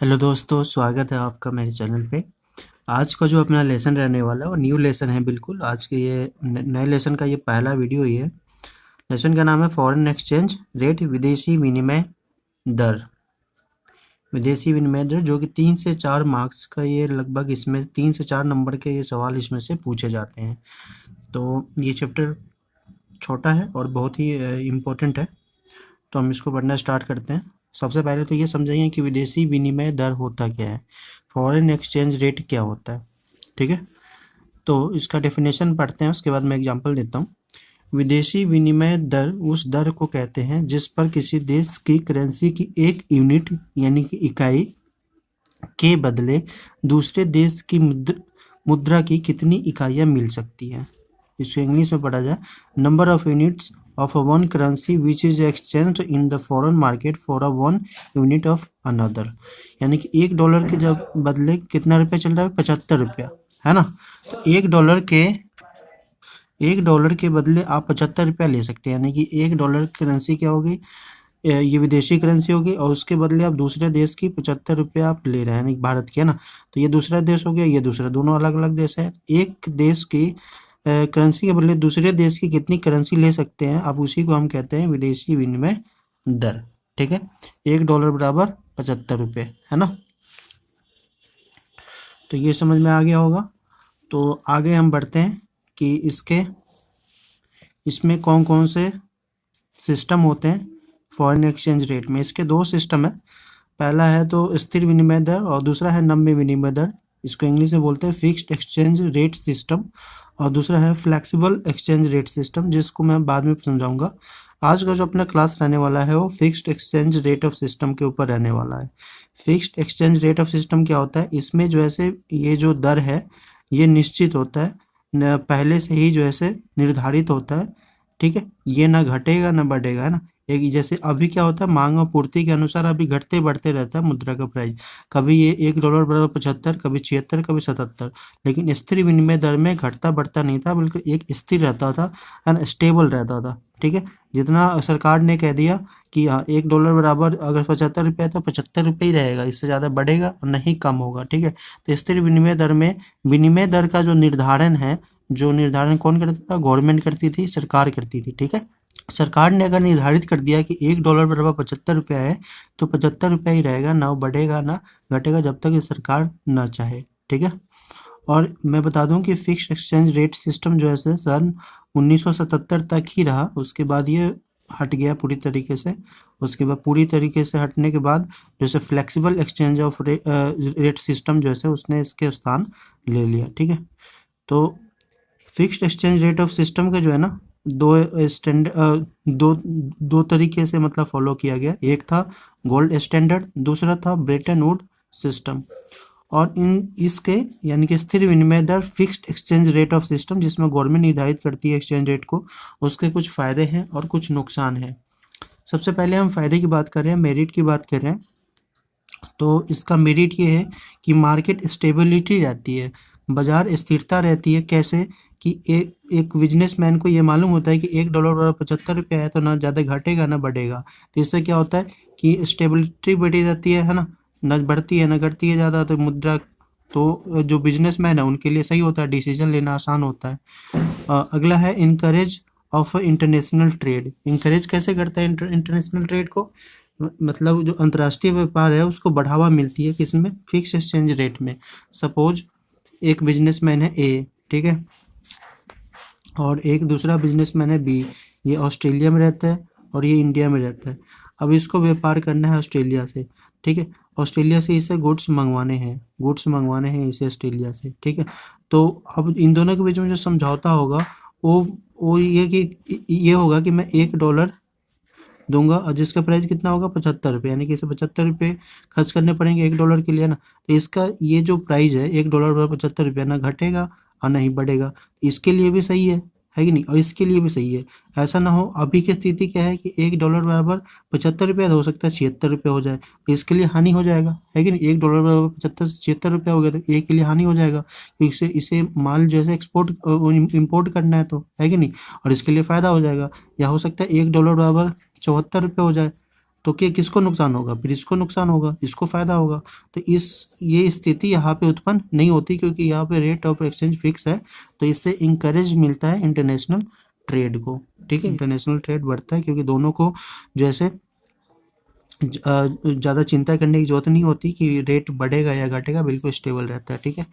Hello दोस्तों, स्वागत है आपका मेरे चैनल पे। आज का जो अपना लेसन रहने वाला है वो न्यू लेसन है। बिल्कुल आज के ये नए लेसन का ये पहला वीडियो ही है। लेसन का नाम है फॉरेन एक्सचेंज रेट, विदेशी विनिमय दर। विदेशी विनिमय दर जो कि 3 से 4 मार्क्स का ये लगभग, इसमें 3 से 4 नंबर के ये सवाल इसमें से पूछे जाते हैं। तो ये चैप्टर छोटा है और बहुत ही इम्पोर्टेंट है। तो हम इसको पढ़ना स्टार्ट करते हैं। सबसे पहले तो ये समझेंगे कि विदेशी विनिमय दर होता क्या है, फॉरेन एक्सचेंज रेट क्या होता है। ठीक है, तो इसका डेफिनेशन पढ़ते हैं, उसके बाद मैं एग्जांपल देता हूँ। विदेशी विनिमय दर उस दर को कहते हैं जिस पर किसी देश की करेंसी की एक यूनिट यानी कि इकाई के बदले दूसरे देश की मुद्रा की कितनी इकाइयाँ मिल सकती हैं। इसको इंग्लिश में पढ़ा जाए, number of units of one currency which is exchange in the foreign market for a one unit of another. यानी कि $1 के जब बदले कितना रुपया चल रहा है, 75 रुपया, है ना। तो $1 के बदले आप 75 रुपया ले सकते हैं। यानी कि $1 की करेंसी क्या होगी, ये विदेशी करेंसी होगी और उसके बदले आप दूसरे देश की 75 रुपया आप ले रहे हैं, यानी भारत की, है ना। तो ये दूसरा देश हो गया, ये दूसरा, दोनों अलग अलग देश है। एक देश की करेंसी के बदले दूसरे देश की कितनी करेंसी ले सकते हैं, अब उसी को हम कहते हैं विदेशी विनिमय दर। ठीक है, $1 बराबर 75 रुपये, है ना। तो ये समझ में आ गया होगा। तो आगे हम बढ़ते हैं कि इसमें कौन कौन से सिस्टम होते हैं फॉरेन एक्सचेंज रेट में। इसके दो सिस्टम है। पहला है तो स्थिर विनिमय दर और दूसरा है नम्य विनिमय दर। इसको इंग्लिश में बोलते हैं फिक्स्ड एक्सचेंज रेट सिस्टम, और दूसरा है फ्लेक्सिबल एक्सचेंज रेट सिस्टम, जिसको मैं बाद में समझाऊंगा। आज का जो अपना क्लास रहने वाला है वो fixed exchange rate of system के ऊपर रहने वाला है। Fixed exchange rate of system क्या होता है, इसमें जो ऐसे ये जो दर है ये निश्चित होता है, पहले से ही जो ऐसे निर्धारित होता है। ठीक है, ये ना घटेगा ना बढ़ेगा, है ना। एक जैसे अभी क्या होता है, मांग और पूर्ति के अनुसार अभी घटते बढ़ते रहता है मुद्रा का प्राइस। कभी ये $1 बराबर 75, कभी 76, कभी 77। लेकिन स्थिर विनिमय दर में घटता बढ़ता नहीं था, बल्कि एक स्थिर रहता था, है ना, स्टेबल रहता था। ठीक है, जितना सरकार ने कह दिया कि हाँ $1 बराबर अगर 75 रुपये है तो 75 रुपये ही रहेगा, इससे ज़्यादा बढ़ेगा और नहीं कम होगा। ठीक है, तो स्थिर विनिमय दर में विनिमय दर का जो निर्धारण है, जो निर्धारण कौन करता था, गवर्नमेंट करती थी, सरकार करती थी। ठीक है, सरकार ने अगर निर्धारित कर दिया कि $1 बराबर 75 रुपया है तो 75 रुपया ही रहेगा, ना बढ़ेगा ना घटेगा, जब तक ये सरकार ना चाहे। ठीक है, और मैं बता दूं कि फिक्स्ड एक्सचेंज रेट सिस्टम जो है सन 1977 तक ही रहा। उसके बाद ये हट गया पूरी तरीके से। उसके बाद पूरी तरीके से हटने के बाद जैसे flexible exchange of rate system जो है उसने इसके स्थान ले लिया। ठीक है, तो fixed exchange rate of system के जो है ना दो तरीके से मतलब फॉलो किया गया। एक था गोल्ड स्टैंडर्ड, दूसरा था ब्रेटन वुड सिस्टम। और इसके यानी कि स्थिर विनिमय दर fixed exchange rate of system, जिसमें गवर्नमेंट निर्धारित करती है एक्सचेंज रेट को, उसके कुछ फायदे हैं और कुछ नुकसान हैं। सबसे पहले हम फायदे की बात कर रहे हैं, मेरिट की बात कर रहे हैं। तो इसका मेरिट ये है कि मार्केट स्टेबिलिटी रहती है, बाजार स्थिरता रहती है। कैसे कि एक बिजनेसमैन को ये मालूम होता है कि $1 बराबर 75 रुपया है, तो ना ज़्यादा घटेगा ना बढ़ेगा। तो इससे क्या होता है कि स्टेबिलिटी बढ़ी रहती है ना, न बढ़ती है ना घटती है ज़्यादा। तो मुद्रा, तो जो बिजनेसमैन है उनके लिए सही होता है, डिसीजन लेना आसान होता है। अगला है encourage of international trade. Encourage कैसे करता है इंटरनेशनल ट्रेड को, मतलब जो अंतर्राष्ट्रीय व्यापार है उसको बढ़ावा मिलती है, किसमें, फिक्स एक्सचेंज रेट में। सपोज एक बिजनेसमैन है ए, ठीक है, और एक दूसरा बिजनेसमैन है बी। ये ऑस्ट्रेलिया में रहता है और ये इंडिया में रहता है। अब इसको व्यापार करना है ऑस्ट्रेलिया से। ठीक है, ऑस्ट्रेलिया से इसे गुड्स मंगवाने हैं इसे ऑस्ट्रेलिया से। ठीक है, तो अब इन दोनों के बीच में जो समझौता होगा वो ये कि ये होगा कि मैं $1 दूंगा और जिसका प्राइस कितना होगा, 75 रुपये। यानी कि इसे 75 रुपये खर्च करने पड़ेंगे $1 के लिए ना। तो इसका ये जो प्राइस है $1 बराबर 75 रुपया, ना घटेगा और नहीं बढ़ेगा। इसके लिए भी सही है कि नहीं, और इसके लिए भी सही है। ऐसा ना हो, अभी की स्थिति क्या है कि $1 बराबर 75 रुपया, हो सकता है 76 रुपये हो जाए, तो इसके लिए हानि हो जाएगा, है कि नहीं। $1 बराबर 75 से 76 रुपया हो गया तो एक के लिए हानि हो जाएगा, तो इसे माल जैसे एक्सपोर्ट इम्पोर्ट करना है, तो है कि नहीं, और इसके लिए फ़ायदा हो जाएगा। या हो सकता है $1 बराबर 74 रुपये हो जाए, तो क्या किसको नुकसान होगा? फिर इसको नुकसान होगा, इसको फायदा होगा। तो ये स्थिति यहाँ पे उत्पन्न नहीं होती, क्योंकि यहाँ पे रेट ऑफ एक्सचेंज फिक्स है। तो इससे इंकरेज मिलता है इंटरनेशनल ट्रेड को। ठीक है, इंटरनेशनल ट्रेड बढ़ता है, क्योंकि दोनों को जैसे ज़्यादा चिंता करने की जरूरत नहीं होती कि रेट बढ़ेगा या घटेगा, बिल्कुल स्टेबल रहता है। ठीक है।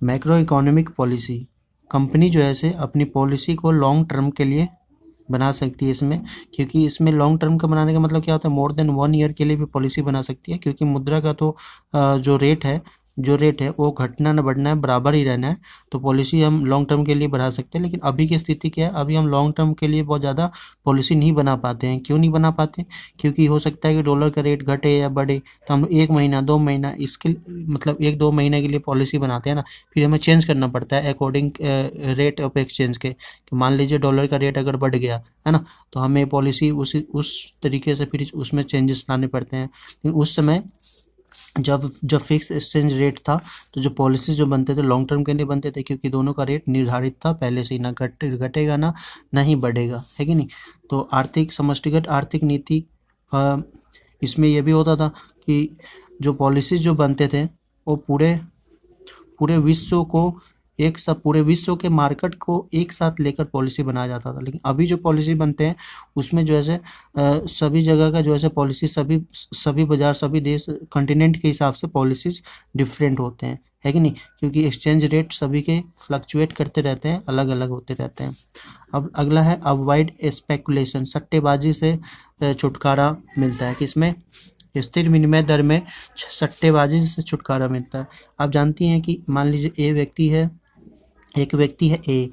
मैक्रो इकोनॉमिक पॉलिसी, कंपनी जो है से अपनी पॉलिसी को लॉन्ग टर्म के लिए बना सकती है इसमें, क्योंकि इसमें लॉन्ग टर्म का बनाने का मतलब क्या होता है, मोर देन 1 ईयर के लिए भी पॉलिसी बना सकती है, क्योंकि मुद्रा का तो जो रेट है वो घटना न बढ़ना है, बराबर ही रहना है। तो पॉलिसी हम लॉन्ग टर्म के लिए बढ़ा सकते हैं। लेकिन अभी की स्थिति क्या है, अभी हम लॉन्ग टर्म के लिए बहुत ज़्यादा पॉलिसी नहीं बना पाते हैं। क्यों नहीं बना पाते? क्योंकि हो सकता है कि डॉलर का रेट घटे या बढ़े, तो हम 1 महीना 2 महीना इसके मतलब 1-2 महीने के लिए पॉलिसी बनाते हैं ना, फिर हमें चेंज करना पड़ता है अकॉर्डिंग रेट ऑफ एक्सचेंज के। कि मान लीजिए डॉलर का रेट अगर बढ़ गया है ना, तो हमें पॉलिसी उस तरीके से फिर उसमें चेंजेस लाने पड़ते हैं। लेकिन उस समय जब फिक्स एक्सचेंज रेट था, तो जो पॉलिसी जो बनते थे लॉन्ग टर्म के लिए बनते थे, क्योंकि दोनों का रेट निर्धारित था पहले से ही, ना घटेगा ना ही बढ़ेगा, है कि नहीं। तो समष्टिगत आर्थिक नीति, इसमें यह भी होता था कि जो पॉलिसीज जो बनते थे वो पूरे विश्व को पूरे विश्व के मार्केट को एक साथ लेकर पॉलिसी बनाया जाता था। लेकिन अभी जो पॉलिसी बनते हैं उसमें जो है सभी जगह का जो है पॉलिसी, सभी बाजार, सभी देश, कॉन्टिनेंट के हिसाब से पॉलिसीज डिफरेंट होते हैं, है कि नहीं। क्योंकि एक्सचेंज रेट सभी के फ्लक्चुएट करते रहते हैं, अलग अलग होते रहते हैं। अब अगला है अवॉइड स्पेकुलेशन, सट्टेबाजी से छुटकारा मिलता है। किसमें? स्थिर विनिमय दर में सट्टेबाजी से छुटकारा मिलता है। आप जानती हैं कि मान लीजिए एक व्यक्ति है ए,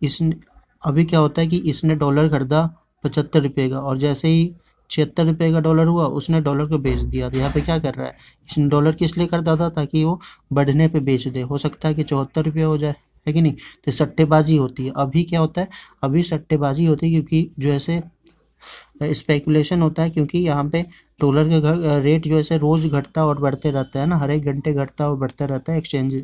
इसने अभी क्या होता है कि इसने डॉलर खरीदा 75 रुपये का, और जैसे ही 76 रुपये का डॉलर हुआ, उसने डॉलर को बेच दिया। तो यहाँ पे क्या कर रहा है, इसने डॉलर किस लिए खरीदा था? ताकि वो बढ़ने पे बेच दे। हो सकता है कि 74 रुपये हो जाए, है कि नहीं। तो सट्टेबाजी होती है। अभी क्या होता है, अभी सट्टेबाजी होती है, क्योंकि जो ऐसे स्पेकुलेशन होता है, क्योंकि यहाँ पे डॉलर का रेट जो है रोज घटता और बढ़ते रहता है ना, हर एक घंटे घटता और बढ़ता रहता है। एक्सचेंज,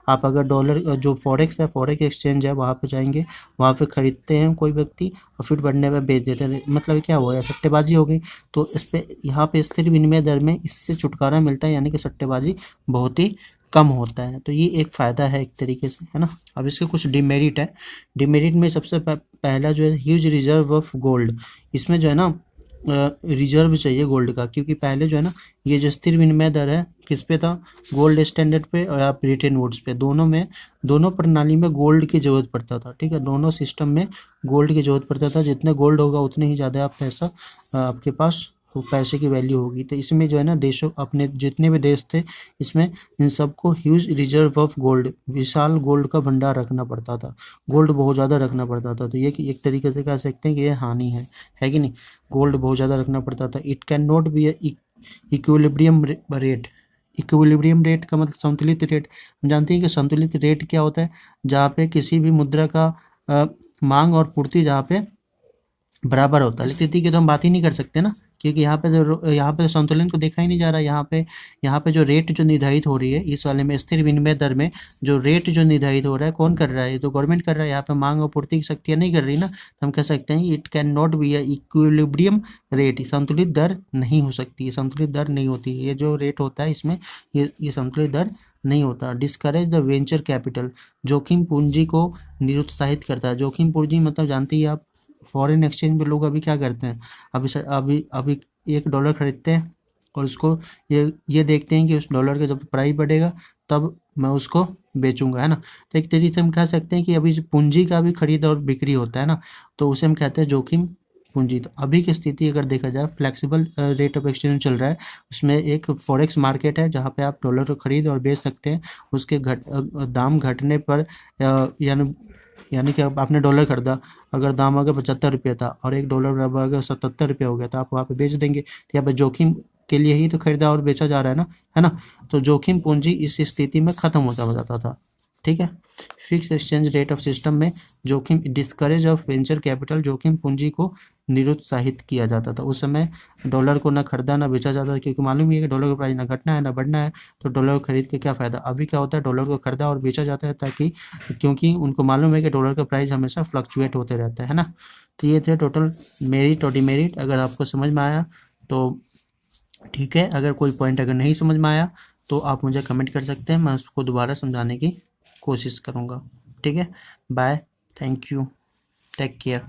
आप अगर डॉलर जो फॉरेक्स एक्सचेंज है, वहाँ पे जाएंगे, वहाँ पे खरीदते हैं कोई व्यक्ति और फिर बढ़ने में बेच देते हैं। मतलब क्या हुआ, सट्टेबाजी हो गई। तो इस पे यहाँ पे स्थिर विनिमय दर में इससे छुटकारा मिलता है, यानी कि सट्टेबाजी बहुत ही कम होता है। तो ये एक फ़ायदा है एक तरीके से, है ना। अब इसके कुछ डिमेरिट है। डिमेरिट में सबसे पहला जो है ह्यूज रिजर्व ऑफ गोल्ड। इसमें जो है ना रिजर्व चाहिए गोल्ड का, क्योंकि पहले जो है ना ये जो स्थिर विनिमय दर है किस पे था, गोल्ड स्टैंडर्ड पे और आप ब्रिटेन वुड्स पे, दोनों प्रणाली में गोल्ड की जरूरत पड़ता था। ठीक है, दोनों सिस्टम में गोल्ड की जरूरत पड़ता था। जितने गोल्ड होगा उतने ही ज़्यादा आप पैसा आपके पास, तो पैसे की वैल्यू होगी। तो इसमें जो है ना देशों, अपने जितने भी देश थे, इसमें इन सबको huge reserve of gold, Vishal gold का भंडार रखना पड़ता था। गोल्ड बहुत ज़्यादा रखना पड़ता था। तो ये एक तरीके से कह सकते हैं कि ये हानि है कि नहीं। गोल्ड बहुत ज़्यादा रखना पड़ता था। It can not be equilibrium rate. Equilibrium rate का मतलब संतुलित रेट। हम जानते हैं कि संतुलित रेट क्या होता है, जहाँ पे किसी भी मुद्रा का मांग और पूर्ति जहाँ पे बराबर होता है। लेकिन स्थिति की तो हम बात ही नहीं कर सकते ना, क्योंकि यहाँ पे संतुलन को देखा ही नहीं जा रहा। यहाँ पे जो रेट जो निर्धारित हो रही है इस वाले में, स्थिर विनिमय दर में जो रेट जो निर्धारित हो रहा है, कौन कर रहा है? ये तो गवर्नमेंट कर रहा है। यहाँ पे मांग और पूर्ति की शक्तियाँ नहीं कर रही ना, तो हम कह सकते हैं it can not be equilibrium rate. संतुलित दर नहीं हो सकती है, संतुलित दर नहीं होती। ये जो रेट होता है इसमें, ये संतुलित दर नहीं होता। डिस्करेज द वेंचर कैपिटल, जोखिम पूंजी को निरुत्साहित करता है। जोखिम पूंजी मतलब जानती है आप, फॉरेन एक्सचेंज में लोग अभी क्या करते हैं, अभी $1 खरीदते हैं और उसको ये देखते हैं कि उस डॉलर का जब प्राइस बढ़ेगा तब मैं उसको बेचूंगा, है ना। तो एक तरीके से हम कह सकते हैं कि अभी पूंजी का भी खरीद और बिक्री होता है ना, तो उसे हम कहते हैं जोखिम पूंजी। तो अभी की स्थिति अगर देखा जाए, फ्लेक्सिबल रेट ऑफ एक्सचेंज चल रहा है, उसमें एक फॉरेक्स मार्केट है जहाँ पे आप डॉलर को खरीद और बेच सकते हैं। उसके दाम घटने पर यानी कि आपने डॉलर खरीदा, अगर दाम अगर 75 रुपये था और $1 अगर 77 रुपये हो गया, तो आप वहाँ पे बेच देंगे। तो यहाँ पे जोखिम के लिए ही तो खरीदा और बेचा जा रहा है ना। तो जोखिम पूंजी इस स्थिति में खत्म होता जाता था। ठीक है, fix exchange rate of system में जोखिम, डिस्करेज ऑफ वेंचर कैपिटल, जोखिम पूंजी को निरुत्साहित किया जाता था। उस समय डॉलर को ना खरीदा ना बेचा जाता था, क्योंकि मालूम ही है कि डॉलर का प्राइस ना घटना है ना बढ़ना है, तो डॉलर को खरीद के क्या फ़ायदा। अभी क्या होता है, डॉलर को खरीदा और बेचा जाता है, ताकि क्योंकि उनको मालूम है कि डॉलर का प्राइस हमेशा फ्लक्चुएट होते रहता है ना। तो ये थे टोटल मेरिट और डिमेरिट। अगर आपको समझ में आया तो ठीक है, अगर कोई पॉइंट अगर नहीं समझ में आया तो आप मुझे कमेंट कर सकते हैं, मैं उसको दोबारा समझाने की कोशिश करूँगा। ठीक है, bye, thank you, take care.